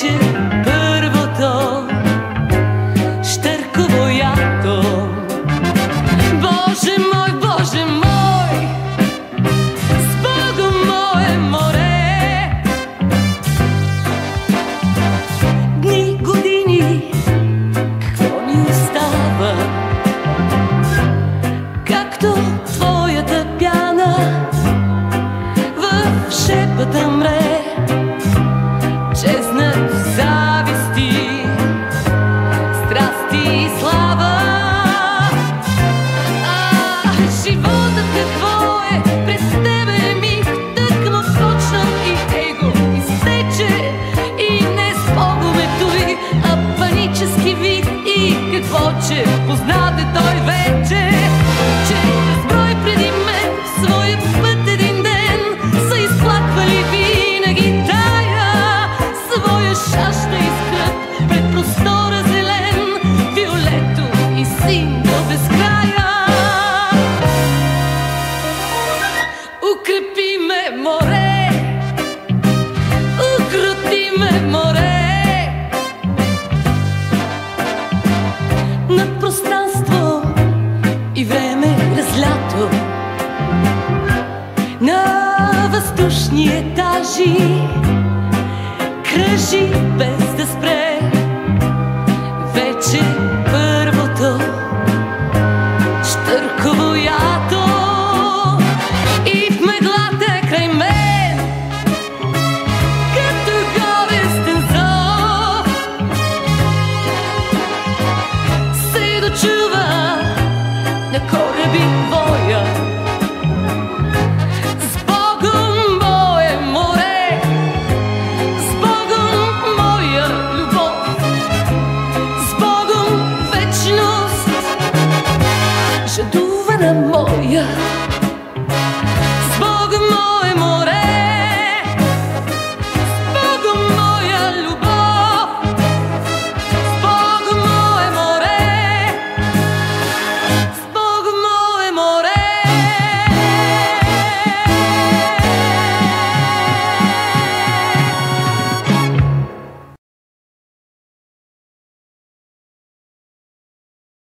вече първото щърково ято. Боже мой, Боже мой, с Богом мое море. Дни, години, какво ни остава? Както твоята пяна в шепата мре, чезнат зависти, страсти и слава. Животът какво е пред тебе ми, тъкмо почнал и его изтече. И не с Богомето, а панически вик. И какво, че познаде той вече, че разброй преди мен в своя път един ден са изплаквали винаги тая своя шашна изкръп пред простора зелен, виолето и син до безкрая. Укрепи ме, море, укрути ме, море, над пространство и време разлято, на въздушни етажи кръжи без да спре.